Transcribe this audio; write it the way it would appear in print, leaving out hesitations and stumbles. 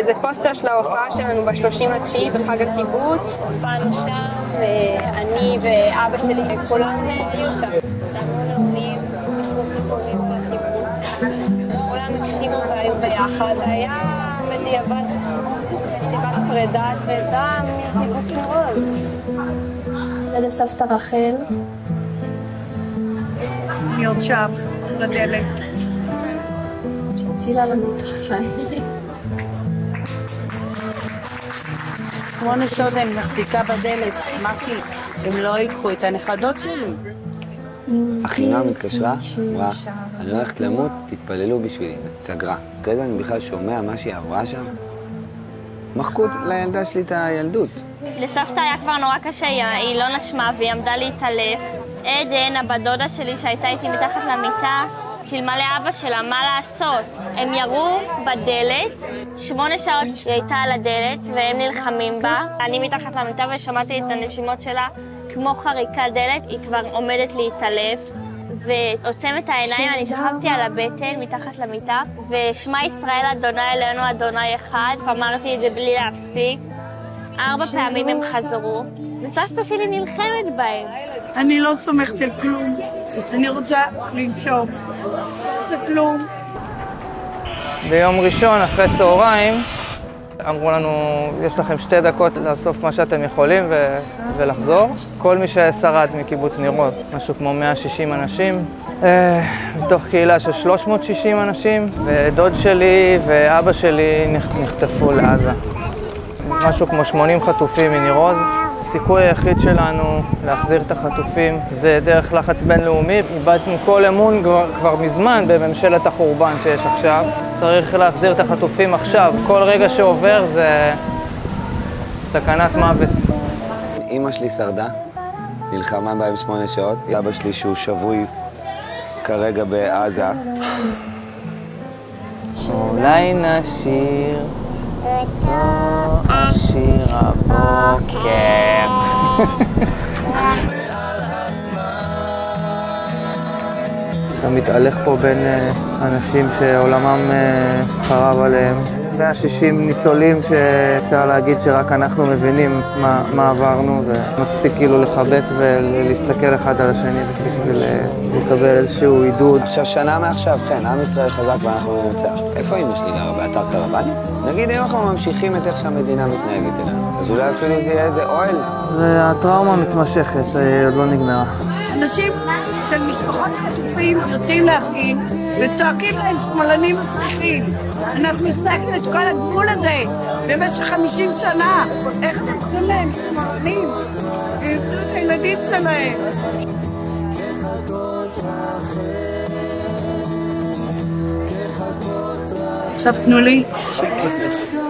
זה פוסטר של ההופעה שלנו ב-30/9 בחג הקיבוץ. הופענו שם, ואני ואבא שלי וכולם היו שם. נתנו נאומים, סיפורים על הקיבוץ. כולם הקשיבו והיו ביחד. היה בדיעבד מסיבת פרידת ודם מקיבוץ ניר עוז. זה לסבתא רחל. היא עוד שם, בדלת. שהצילה לנו את החיים. 8 שעות אני מחזיקה בדלת. אמרתי, הם לא ייקחו את הנכדות שלי. אחינה מתקשרה, אמרה, אני הולכת למות, תתפללו בשבילי. סגרה. אחרי זה אני בכלל שומע מה שהיא עברה שם. מחקו לילדה שלי את הילדות. לסבתא היה כבר נורא קשה, היא לא נשמה והיא עמדה להתעלף. עדן, הבת דודה שלי שהייתה איתי מתחת למיטה, צילמה לאבא שלה מה לעשות. הם ירו בדלת, 8 שעות היא הייתה על הדלת והם נלחמים בה. אני מתחת למיטה ושמעתי את הנשימות שלה כמו חריקת דלת, היא כבר עומדת להתעלף. ועוצמת העיניים, אני שכבתי על הבטן מתחת למיטה, ושמע ישראל אדוני אלוהינו אדוני אחד, אמרתי את זה בלי להפסיק. 4 פעמים הם חזרו, וסבתא שלי נלחמת בהם. אני לא סומכת על כלום, אני רוצה לנשום. זה כלום. ביום ראשון, אחרי צהריים, אמרו לנו, יש לכם 2 דקות לאסוף מה שאתם יכולים ולחזור. כל מי ששרד מקיבוץ ניר עוז, משהו כמו 160 אנשים, מתוך קהילה של 360 אנשים, ודוד שלי ואבא שלי נחטפו לעזה. משהו כמו 80 חטופים מניר עוז. הסיכוי היחיד שלנו להחזיר את החטופים זה דרך לחץ בינלאומי. איבדנו כל אמון כבר מזמן בממשלת החורבן שיש עכשיו. צריך להחזיר את החטופים עכשיו. כל רגע שעובר זה סכנת מוות. אמא שלי שרדה, נלחמה בהם 8 שעות. אבא שלי שהוא שבוי כרגע בעזה. אולי נשיר אותו השיר הבוקר. אתה מתהלך פה בין אנשים שעולמם חרב עליהם. 160 ניצולים שאפשר להגיד שרק אנחנו מבינים מה עברנו, ומספיק כאילו לחבק ולהסתכל אחד על השני בשביל לקבל איזשהו עידוד. עכשיו שנה מעכשיו, כן, עם ישראל חזק ואנחנו ננצח. איפה אמא שלי גרה? באתר קרוואנים? נגיד אם אנחנו ממשיכים את איך שהמדינה מתנהגת אלינו, אז אולי אפילו זה יהיה איזה אוהל. זה הטראומה מתמשכת, עוד לא נגמרה. אנשים של משפחות חטופים יוצאים להפגין וצועקים להם שמאלנים מסריחים. אנחנו הפסקנו את כל הגבול הזה במשך 50 שנה. איך אתם קוראים להם שמאלנים? איבדו את הילדים שלהם. עכשיו תנו לי שקט.